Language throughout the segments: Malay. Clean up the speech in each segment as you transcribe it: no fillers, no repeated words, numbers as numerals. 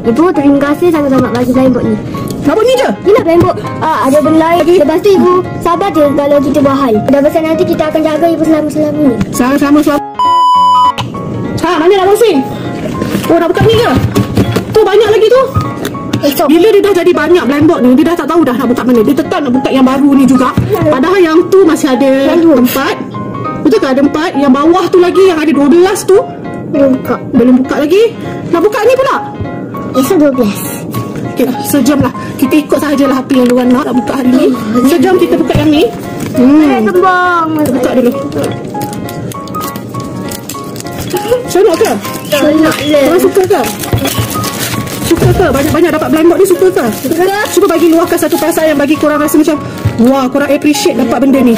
Ibu terima kasih sangat-sangat bagi blindboard ni. Nak ni je? Inilah blindboard. Ada belai. Lepas tu ibu sabar je kalau kita buat hal. Dah besar nanti kita akan jaga ibu selama-selama ni. Sama-sama. Mana nak bosin? Oh, nak buka ni je? Tu banyak lagi tu. Esok. Bila dia dah jadi banyak blindboard ni, dia dah tak tahu dah nak buka mana. Dia tetap nak buka yang baru ni juga. Padahal yang tu masih ada 4. Betul ke ada 4? Yang bawah tu lagi yang ada 12 tu belum buka lagi. Nak buka ni pula. Esok 12. Okay, sejam lah. Kita ikut sahajalah apa yang luar nak buka hari ni. Sejam kita buka yang ni. Kembang. Buka dulu. Seronok ke? Seronok le. Korang suka ke? Suka ke? Banyak-banyak dapat blindboard ni, suka ke? Cuba bagi luahkan satu perasaan yang bagi korang rasa macam wah, korang appreciate dapat benda ni.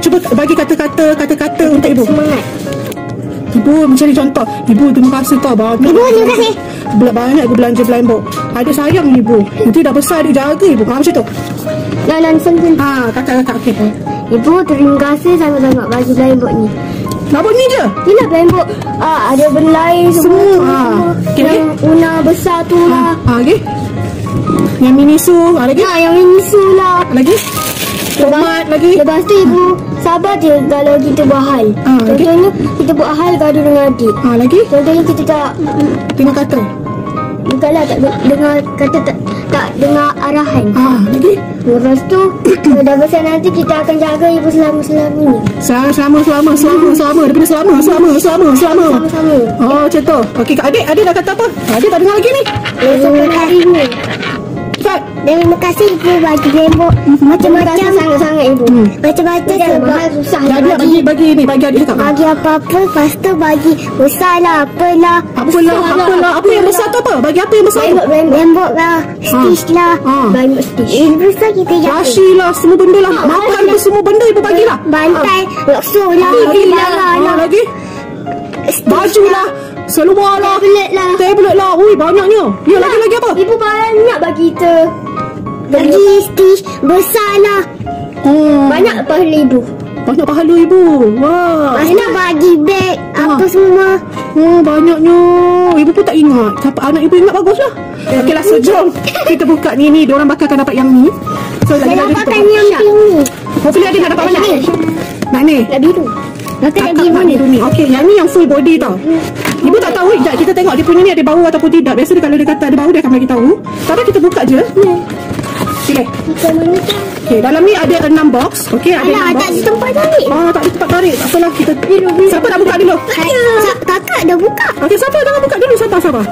Cuba bagi kata-kata untuk ibu. Semangat. Ibu mencari contoh. Ibu terima kasih tau banyak. Ibu terima kasih. Banyak ibu belanja blindboard. Ada sayang ibu. Nanti dah besar dia jaga ibu. Macam tu. Langsung pun. Kakak okey. Ibu terima kasih sangat-sangat bagi blindboard ni. Nak buat ni je? Inilah blindboard. Ada belai semua. Yang Una besar tu lah. Lagi? Yang mini su lagi? Yang mini su lah. Lagi? Tomat lagi? Lepas tu ibu sabar je kalau kita buat hal. Contohnya kita buat hal gaduh dengan adik. Lagi? Contohnya kita tak tengok kata. Bukanlah tak dengar kata, tak dengar arahan. Lagi? Lepas tu dah besar nanti kita akan jaga ibu selama-selama ni. Selama. Dia punya selama. Oh, macam tu. Okey, adik dah kata apa? Adik tak dengar lagi ni. Esok hari ni. Terima kasih ibu bagi blindboard macam-macam. Sangat-sangat ibu. Macam-macam sebab susah. Bagi adik cakap. Bagi apa-apa, lepas tu bagi besar lah, apalah. Apa yang besar tu apa? Bagi apa yang besar tu? Blindboard lah, stitch lah. Banyak stitch. Besar kita jaga. Rashi lah, semua benda lah. Makan tu semua benda ibu bagilah. Bantai, bakso lah. Lagi? Baju lah. Seluar lah. Tablet lah. Ui, banyaknya. Ya, lagi apa? Ibu banyak bagi kita. Bagi stitch besar lah. Banyak pahala ibu. Banyak pahala ibu. Wah. Banyak bagi beg. Apa semua. Banyaknya. Ibu pun tak ingat. Siapa anak ibu ingat bagus lah. Okeylah, sejam kita buka ni. Diorang bakal akan dapat yang ni. So, saya dapatkan yang pink ni. Hopefully adik nak dapat banyak. Nak ni? Nak biru. Kakak nak biru ni. Okey, yang ni yang full body tau. Ibu tak tahu. Sekejap, kita tengok dia punya ni ada bau ataupun tidak. Biasa kalau dia kata ada bau, dia akan bagi tahu. Tapi kita buka je. Okay. Kita mana tu? Okay, dalam ni ada 6 box. Okay, ada 6 box. Tak ada tempat tarik. Tak ada tempat tarik. Tak apalah, kita. Siapa nak buka dulu? Kakak dah buka. Okay, siapa? Jangan buka dulu. Sabar.